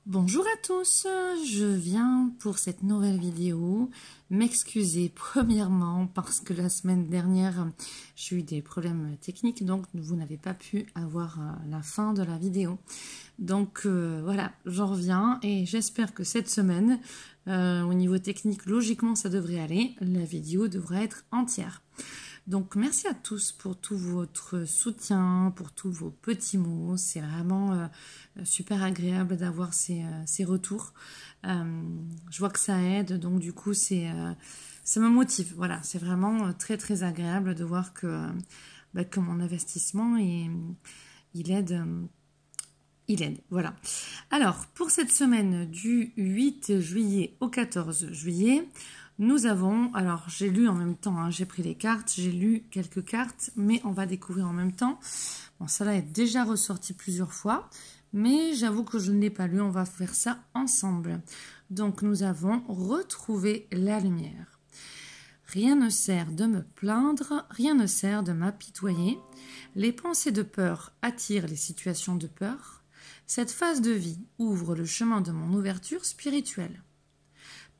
Bonjour à tous, je viens pour cette nouvelle vidéo m'excuser premièrement parce que la semaine dernière j'ai eu des problèmes techniques, donc vous n'avez pas pu avoir la fin de la vidéo. Donc voilà, j'en reviens et j'espère que cette semaine, au niveau technique, logiquement ça devrait aller, la vidéo devrait être entière. Donc merci à tous pour tout votre soutien, pour tous vos petits mots. C'est vraiment super agréable d'avoir ces retours. Je vois que ça aide, donc du coup ça me motive. Voilà, c'est vraiment très très agréable de voir que mon investissement il aide. Voilà. Alors, pour cette semaine du 8 juillet au 14 juillet, nous avons, alors j'ai lu en même temps, hein, j'ai pris les cartes, j'ai lu quelques cartes, mais on va découvrir en même temps. Bon, ça là est déjà ressorti plusieurs fois, mais j'avoue que je ne l'ai pas lu, on va faire ça ensemble. Donc, nous avons retrouvé la lumière. Rien ne sert de me plaindre, rien ne sert de m'apitoyer. Les pensées de peur attirent les situations de peur. Cette phase de vie ouvre le chemin de mon ouverture spirituelle.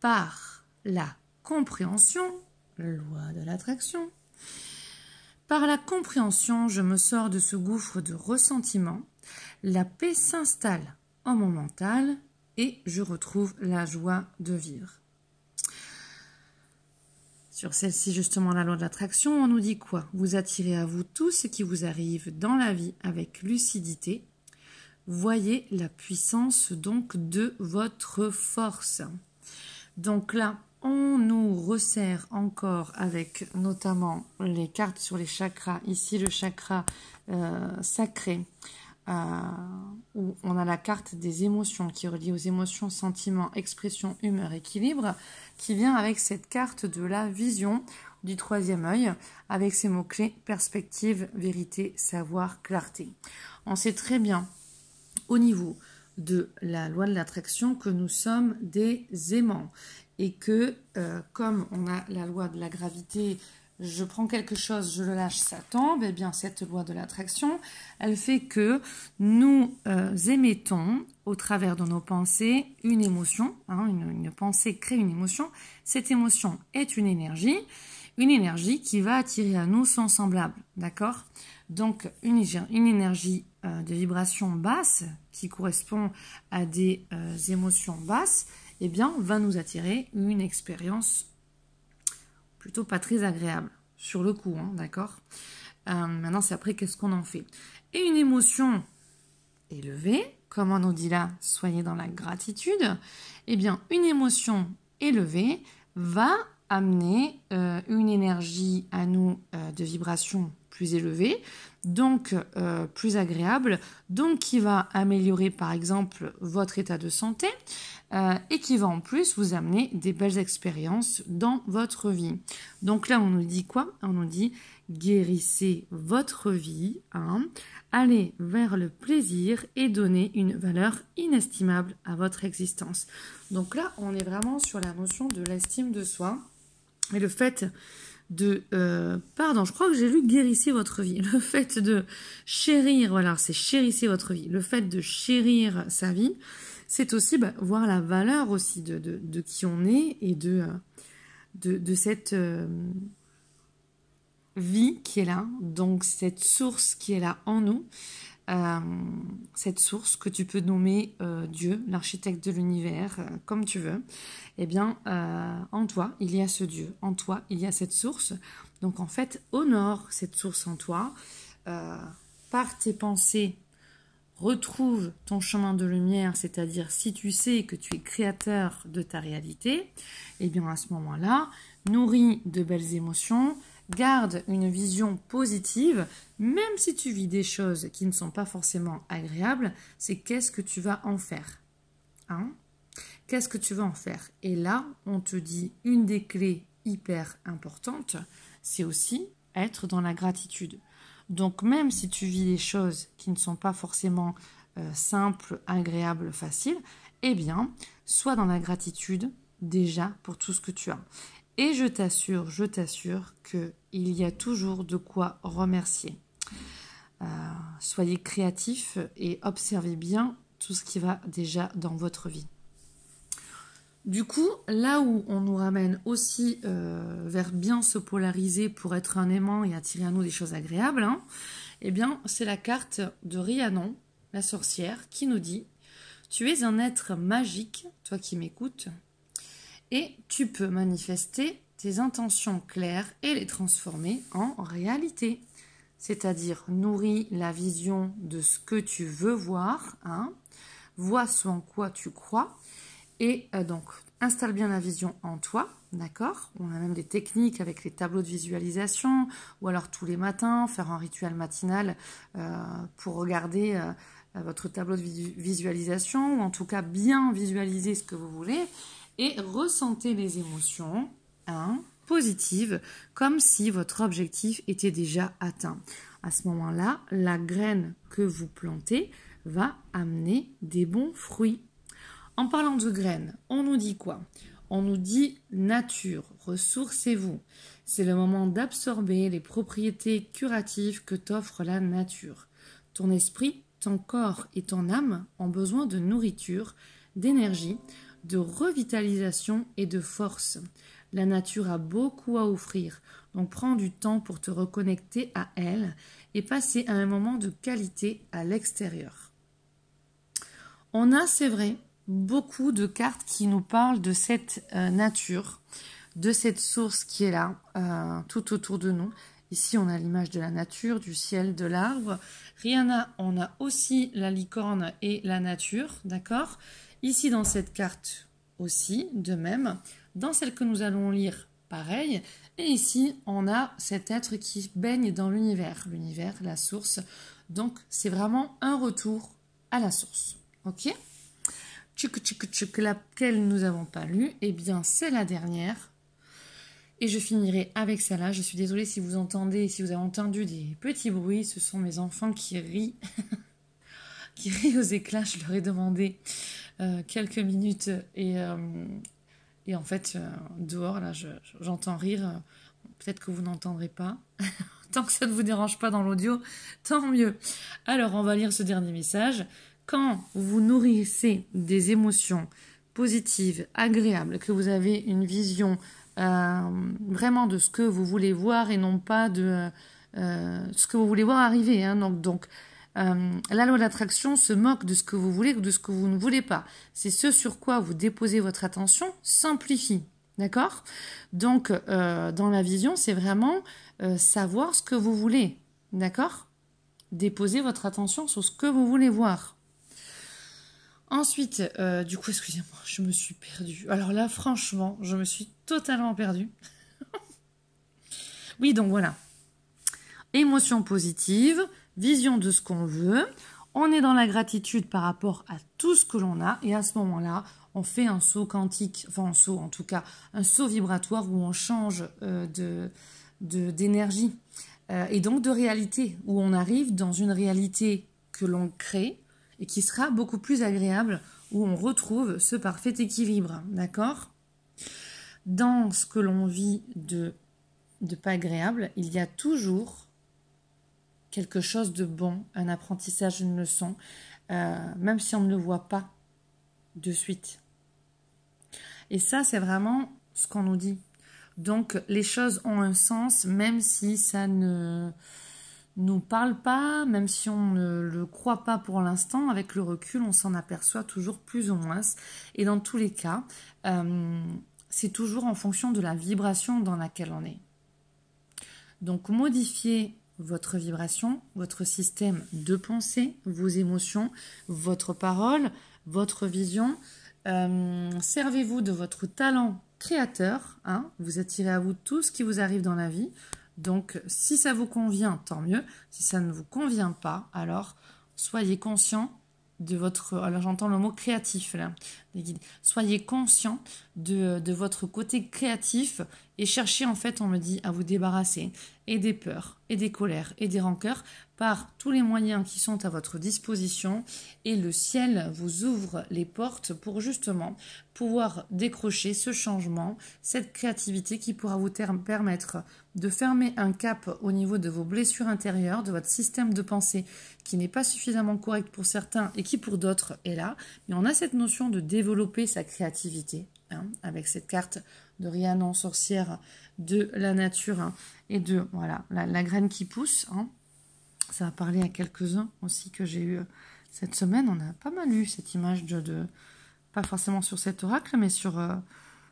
Par la compréhension, loi de l'attraction, par la compréhension, je me sors de ce gouffre de ressentiment. La paix s'installe en mon mental et je retrouve la joie de vivre. Sur celle-ci, justement, la loi de l'attraction, on nous dit quoi? Vous attirez à vous tout ce qui vous arrive dans la vie avec lucidité. Voyez la puissance donc de votre force. Donc là, on nous resserre encore avec notamment les cartes sur les chakras. Ici, le chakra sacré, où on a la carte des émotions qui est reliée aux émotions, sentiments, expression, humeur, équilibre, qui vient avec cette carte de la vision du troisième œil, avec ces mots-clés perspective, vérité, savoir, clarté. On sait très bien au niveau de la loi de l'attraction que nous sommes des aimants et que comme on a la loi de la gravité, je prends quelque chose, je le lâche, ça tombe, et bien cette loi de l'attraction, elle fait que nous émettons au travers de nos pensées une émotion, hein, une pensée crée une émotion, cette émotion est une énergie qui va attirer à nous son semblable, d'accord? Donc une énergie de vibration basse qui correspond à des émotions basses, eh bien va nous attirer une expérience plutôt pas très agréable sur le coup, hein, d'accord? Maintenant c'est après qu'est-ce qu'on en fait. Et une émotion élevée, comme on nous dit là, soyez dans la gratitude, eh bien une émotion élevée va amener une énergie à nous de vibration plus élevée, donc plus agréable, donc qui va améliorer par exemple votre état de santé et qui va en plus vous amener des belles expériences dans votre vie. Donc là on nous dit quoi? On nous dit guérissez votre vie, hein, allez vers le plaisir et donnez une valeur inestimable à votre existence. Donc là on est vraiment sur la notion de l'estime de soi. Et le fait de... pardon, je crois que j'ai lu « guérissez votre vie ». Le fait de chérir, voilà, c'est « chérissez votre vie ». Le fait de chérir sa vie, c'est aussi voir la valeur aussi de qui on est et de cette vie qui est là. Donc, cette source qui est là en nous. Cette source que tu peux nommer Dieu, l'architecte de l'univers, comme tu veux, eh bien, en toi, il y a ce Dieu, en toi, il y a cette source. Donc, en fait, honore cette source en toi, par tes pensées, retrouve ton chemin de lumière, c'est-à-dire si tu sais que tu es créateur de ta réalité, eh bien, à ce moment-là, nourris de belles émotions, garde une vision positive, même si tu vis des choses qui ne sont pas forcément agréables, c'est qu'est-ce que tu vas en faire, hein? Qu'est-ce que tu vas en faire? Et là, on te dit une des clés hyper importantes, c'est aussi être dans la gratitude. Donc même si tu vis des choses qui ne sont pas forcément simples, agréables, faciles, eh bien, sois dans la gratitude déjà pour tout ce que tu as. Et je t'assure qu'il y a toujours de quoi remercier. Soyez créatifs et observez bien tout ce qui va déjà dans votre vie. Du coup, là où on nous ramène aussi vers bien se polariser pour être un aimant et attirer à nous des choses agréables, hein, eh bien, c'est la carte de Rhiannon, la sorcière, qui nous dit « Tu es un être magique, toi qui m'écoutes, et tu peux manifester tes intentions claires et les transformer en réalité. » C'est-à-dire, nourris la vision de ce que tu veux voir, hein, vois ce en quoi tu crois, et donc, installe bien la vision en toi, d'accord? On a même des techniques avec les tableaux de visualisation, ou alors tous les matins, faire un rituel matinal pour regarder votre tableau de visualisation, ou en tout cas bien visualiser ce que vous voulez, et ressentez les émotions positives, comme si votre objectif était déjà atteint. À ce moment-là, la graine que vous plantez va amener des bons fruits. En parlant de graines, on nous dit quoi? On nous dit nature, ressourcez-vous. C'est le moment d'absorber les propriétés curatives que t'offre la nature. Ton esprit, ton corps et ton âme ont besoin de nourriture, d'énergie, de revitalisation et de force. La nature a beaucoup à offrir, donc prends du temps pour te reconnecter à elle et passer un moment de qualité à l'extérieur. On a, c'est vrai, beaucoup de cartes qui nous parlent de cette nature, de cette source qui est là, tout autour de nous. Ici, on a l'image de la nature, du ciel, de l'arbre. Rihanna, on a aussi la licorne et la nature, d'accord? Ici, dans cette carte aussi, de même. Dans celle que nous allons lire, pareil. Et ici, on a cet être qui baigne dans l'univers. L'univers, la source. Donc, c'est vraiment un retour à la source. Ok? Laquelle nous n'avons pas lu, eh bien c'est la dernière. Et je finirai avec celle-là. Je suis désolée si vous entendez, si vous avez entendu des petits bruits. Ce sont mes enfants qui rient, qui rient aux éclats. Je leur ai demandé quelques minutes et en fait, dehors, là, j'entends rire. Peut-être que vous n'entendrez pas. Tant que ça ne vous dérange pas dans l'audio, tant mieux. Alors, on va lire ce dernier message. Quand vous nourrissez des émotions positives, agréables, que vous avez une vision vraiment de ce que vous voulez voir et non pas de ce que vous voulez voir arriver. Hein. Donc la loi d'attraction se moque de ce que vous voulez ou de ce que vous ne voulez pas. C'est ce sur quoi vous déposez votre attention, s'amplifie. D'accord? Donc, dans la vision, c'est vraiment savoir ce que vous voulez. D'accord? Déposez votre attention sur ce que vous voulez voir. Ensuite, du coup, excusez-moi, je me suis perdue. Alors là, franchement, je me suis totalement perdue. Oui, donc voilà. Émotion positive, vision de ce qu'on veut. On est dans la gratitude par rapport à tout ce que l'on a. Et à ce moment-là, on fait un saut quantique, enfin un saut en tout cas, un saut vibratoire où on change d'énergie et donc de réalité, où on arrive dans une réalité que l'on crée et qui sera beaucoup plus agréable, où on retrouve ce parfait équilibre, d'accord? Dans ce que l'on vit de pas agréable, il y a toujours quelque chose de bon, un apprentissage, une leçon, même si on ne le voit pas de suite. Et ça, c'est vraiment ce qu'on nous dit. Donc, les choses ont un sens, même si ça ne nous parle pas, même si on ne le croit pas pour l'instant. Avec le recul, on s'en aperçoit toujours plus ou moins. Et dans tous les cas, c'est toujours en fonction de la vibration dans laquelle on est. Donc, modifiez votre vibration, votre système de pensée, vos émotions, votre parole, votre vision. Servez-vous de votre talent créateur. Hein, vous attirez à vous tout ce qui vous arrive dans la vie. Donc, si ça vous convient, tant mieux. Si ça ne vous convient pas, alors soyez conscient de votre... Alors, j'entends le mot créatif, là. Soyez conscient de votre côté créatif Et cherchez en fait, on me dit, à vous débarrasser et des peurs, et des colères, et des rancœurs par tous les moyens qui sont à votre disposition. Et le ciel vous ouvre les portes pour justement pouvoir décrocher ce changement, cette créativité qui pourra vous permettre de fermer un cap au niveau de vos blessures intérieures, de votre système de pensée qui n'est pas suffisamment correct pour certains et qui pour d'autres est là. Mais on a cette notion de développer sa créativité, hein, avec cette carte de Rhiannon, sorcière de la nature, hein, et de voilà la graine qui pousse. Hein. Ça va parler à quelques-uns aussi que j'ai eu cette semaine. On a pas mal eu cette image pas forcément sur cet oracle, mais sur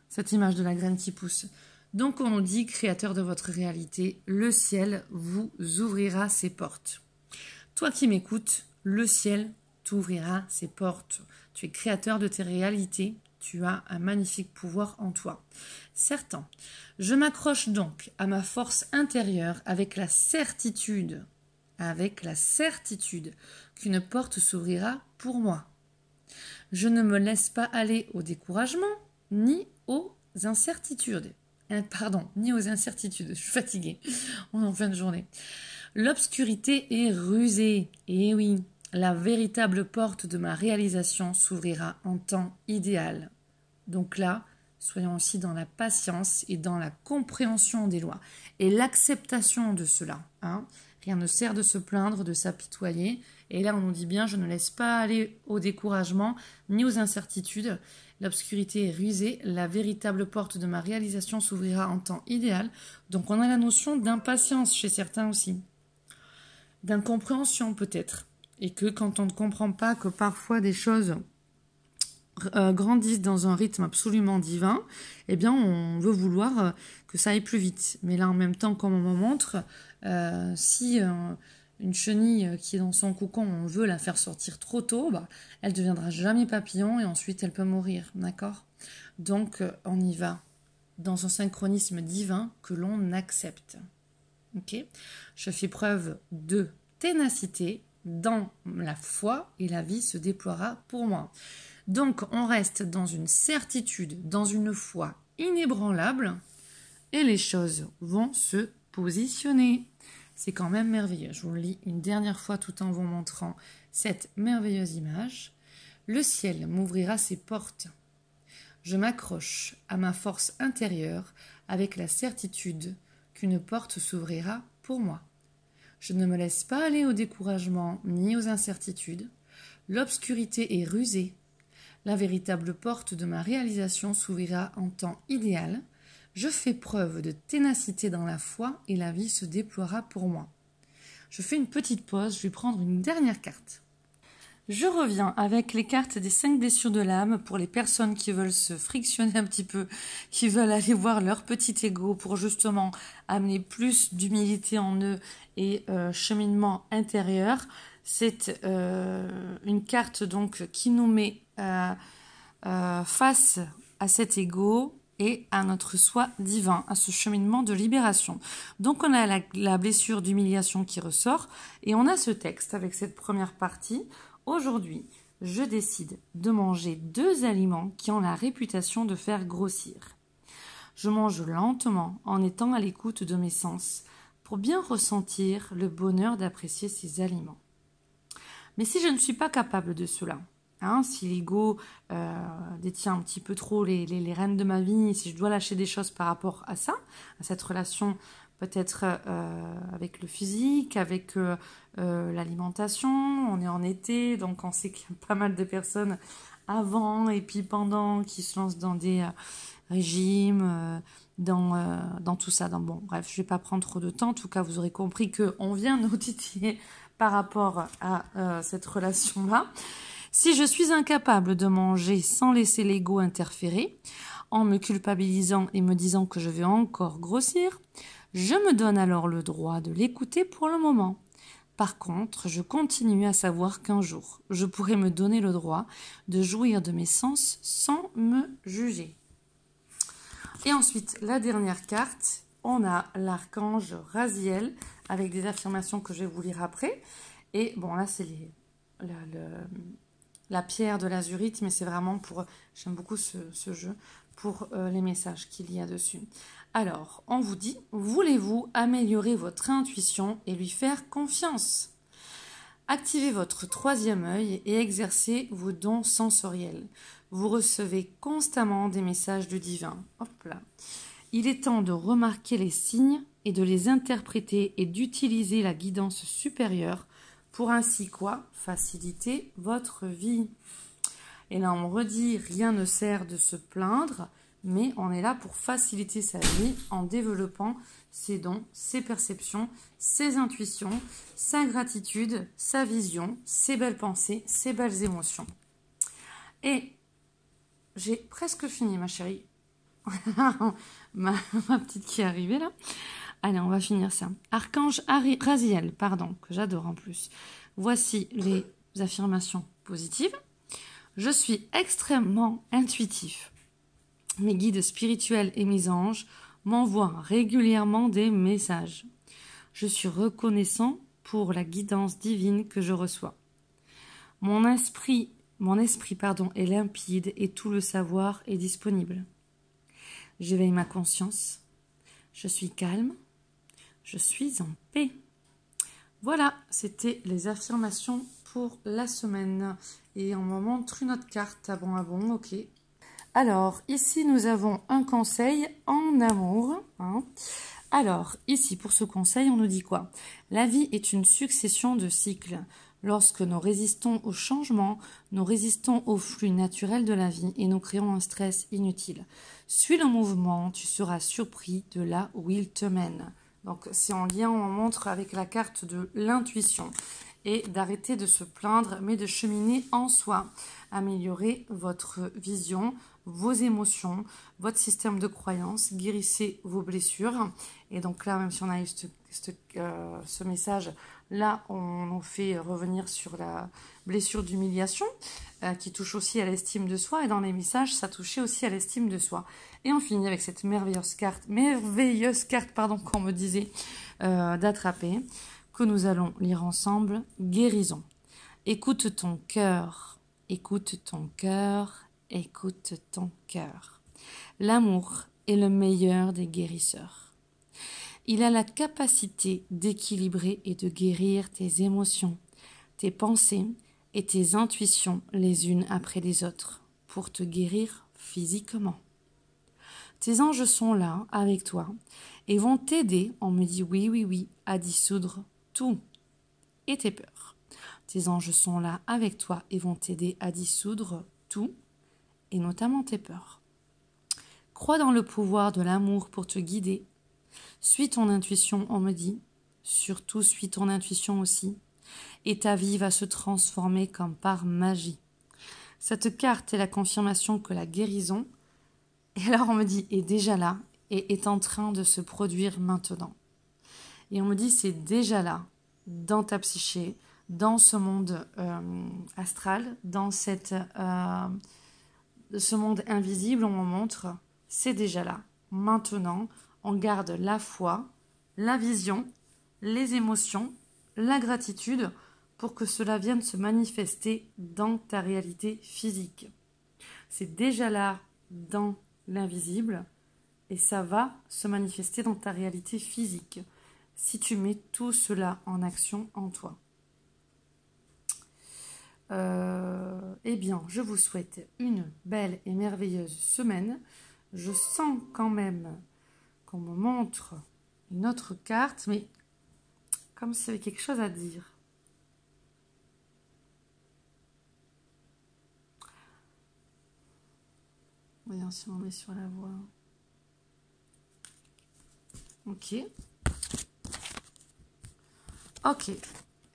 cette image de la graine qui pousse. Donc on nous dit, créateur de votre réalité, le ciel vous ouvrira ses portes. Toi qui m'écoutes, le ciel t'ouvrira ses portes. Tu es créateur de tes réalités. Tu as un magnifique pouvoir en toi. Certain, je m'accroche donc à ma force intérieure avec la certitude qu'une porte s'ouvrira pour moi. Je ne me laisse pas aller au découragement, ni aux incertitudes. Ni aux incertitudes, je suis fatiguée, on est en fin de journée. L'obscurité est rusée, et oui, la véritable porte de ma réalisation s'ouvrira en temps idéal. Donc là, soyons aussi dans la patience et dans la compréhension des lois et l'acceptation de cela. Hein. Rien ne sert de se plaindre, de s'apitoyer. Et là, on nous dit bien, je ne laisse pas aller au découragement ni aux incertitudes. L'obscurité est rusée, la véritable porte de ma réalisation s'ouvrira en temps idéal. Donc on a la notion d'impatience chez certains aussi, d'incompréhension peut-être. Et que quand on ne comprend pas que parfois des choses grandissent dans un rythme absolument divin, eh bien on veut vouloir que ça aille plus vite. Mais là en même temps, comme on me montre, si une chenille qui est dans son cocon, on veut la faire sortir trop tôt, elle ne deviendra jamais papillon et ensuite elle peut mourir, d'accord? Donc on y va dans un synchronisme divin que l'on accepte. Ok? Je fais preuve de ténacité dans la foi et la vie se déploiera pour moi. Donc on reste dans une certitude, dans une foi inébranlable et les choses vont se positionner. C'est quand même merveilleux. Je vous le lis une dernière fois tout en vous montrant cette merveilleuse image. Le ciel m'ouvrira ses portes. Je m'accroche à ma force intérieure avec la certitude qu'une porte s'ouvrira pour moi. Je ne me laisse pas aller au découragement ni aux incertitudes. L'obscurité est rusée. La véritable porte de ma réalisation s'ouvrira en temps idéal. Je fais preuve de ténacité dans la foi et la vie se déploiera pour moi. Je fais une petite pause, je vais prendre une dernière carte. Je reviens avec les cartes des 5 blessures de l'âme pour les personnes qui veulent se frictionner un petit peu, qui veulent aller voir leur petit ego pour justement amener plus d'humilité en eux et cheminement intérieur. C'est une carte donc qui nous met face à cet ego et à notre soi divin, à ce cheminement de libération. Donc on a la blessure d'humiliation qui ressort et on a ce texte avec cette première partie. Aujourd'hui, je décide de manger 2 aliments qui ont la réputation de faire grossir. Je mange lentement en étant à l'écoute de mes sens pour bien ressentir le bonheur d'apprécier ces aliments. Mais si je ne suis pas capable de cela, si l'ego détient un petit peu trop les rênes de ma vie, si je dois lâcher des choses par rapport à ça, à cette relation peut-être avec le physique, avec l'alimentation, on est en été, donc on sait qu'il y a pas mal de personnes avant et puis pendant qui se lancent dans des régimes, dans tout ça. Bon, bref, je ne vais pas prendre trop de temps, en tout cas vous aurez compris qu'on vient nous titiller par rapport à cette relation-là. Si je suis incapable de manger sans laisser l'ego interférer, en me culpabilisant et me disant que je vais encore grossir, je me donne alors le droit de l'écouter pour le moment. Par contre, je continue à savoir qu'un jour, je pourrai me donner le droit de jouir de mes sens sans me juger. Et ensuite, la dernière carte, on a l'archange Raziel avec des affirmations que je vais vous lire après. Et bon, là, c'est la pierre de l'azurite, mais c'est vraiment pour, j'aime beaucoup ce jeu, pour les messages qu'il y a dessus. Alors, on vous dit, voulez-vous améliorer votre intuition et lui faire confiance? Activez votre troisième œil et exercez vos dons sensoriels. Vous recevez constamment des messages du divin. Hop là. Il est temps de remarquer les signes et de les interpréter et d'utiliser la guidance supérieure pour ainsi quoi? Faciliter votre vie. Et là, on me redit, rien ne sert de se plaindre, mais on est là pour faciliter sa vie en développant ses dons, ses perceptions, ses intuitions, sa gratitude, sa vision, ses belles pensées, ses belles émotions. Et j'ai presque fini, ma chérie. ma petite qui est arrivée là. Allez, on va finir ça. Archange Raziel, pardon, que j'adore en plus. Voici les affirmations positives. Je suis extrêmement intuitif. Mes guides spirituels et mes anges m'envoient régulièrement des messages. Je suis reconnaissant pour la guidance divine que je reçois. Mon esprit est limpide et tout le savoir est disponible. J'éveille ma conscience. Je suis calme. Je suis en paix. Voilà, c'était les affirmations pour la semaine. Et on me montre une autre carte. Ah bon, ok. Alors, ici, nous avons un conseil en amour. Alors, ici, pour ce conseil, on nous dit quoi? La vie est une succession de cycles. Lorsque nous résistons au changement, nous résistons au flux naturel de la vie et nous créons un stress inutile. Suis le mouvement, tu seras surpris de là où il te mène. Donc, c'est en lien, on montre avec la carte de l'intuition. Et d'arrêter de se plaindre, mais de cheminer en soi. Améliorer votre vision, vos émotions, votre système de croyance, guérissez vos blessures. Et donc là, même si on a eu ce message, là, on nous fait revenir sur la blessure d'humiliation, qui touche aussi à l'estime de soi. Et dans les messages, ça touchait aussi à l'estime de soi. Et on finit avec cette merveilleuse carte qu'on me disait d'attraper, que nous allons lire ensemble. Guérison. Écoute ton cœur, écoute ton cœur, écoute ton cœur. L'amour est le meilleur des guérisseurs. Il a la capacité d'équilibrer et de guérir tes émotions, tes pensées et tes intuitions les unes après les autres pour te guérir physiquement. Tes anges sont là avec toi et vont t'aider, on me dit oui, à dissoudre tout et tes peurs. Tes anges sont là avec toi et vont t'aider à dissoudre tout et notamment tes peurs. Crois dans le pouvoir de l'amour pour te guider. Suis ton intuition, on me dit. Surtout, suis ton intuition aussi. Et ta vie va se transformer comme par magie. Cette carte est la confirmation que la guérison, et alors on me dit, est déjà là et est en train de se produire maintenant. Et on me dit, c'est déjà là, dans ta psyché, dans ce monde astral, dans ce monde invisible, on me montre, c'est déjà là. Maintenant, on garde la foi, la vision, les émotions, la gratitude pour que cela vienne se manifester dans ta réalité physique. C'est déjà là dans l'invisible et ça va se manifester dans ta réalité physique si tu mets tout cela en action en toi. Eh bien, je vous souhaite une belle et merveilleuse semaine. Je sens quand même qu'on me montre une autre carte, mais comme s'il y avait quelque chose à dire. Voyons si on est sur la voie. Ok. Ok.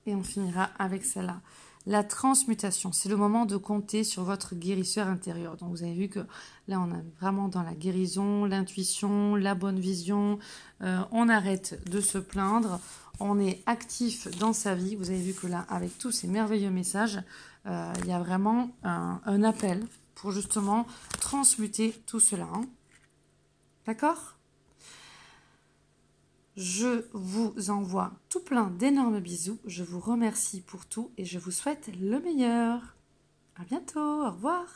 Et on finira avec celle-là. La transmutation, c'est le moment de compter sur votre guérisseur intérieur. Donc vous avez vu que là on est vraiment dans la guérison, l'intuition, la bonne vision. On arrête de se plaindre. On est actif dans sa vie. Vous avez vu que là, avec tous ces merveilleux messages, il y a vraiment un appel pour justement transmuter tout cela. D'accord ? Je vous envoie tout plein d'énormes bisous. Je vous remercie pour tout et je vous souhaite le meilleur. À bientôt. Au revoir.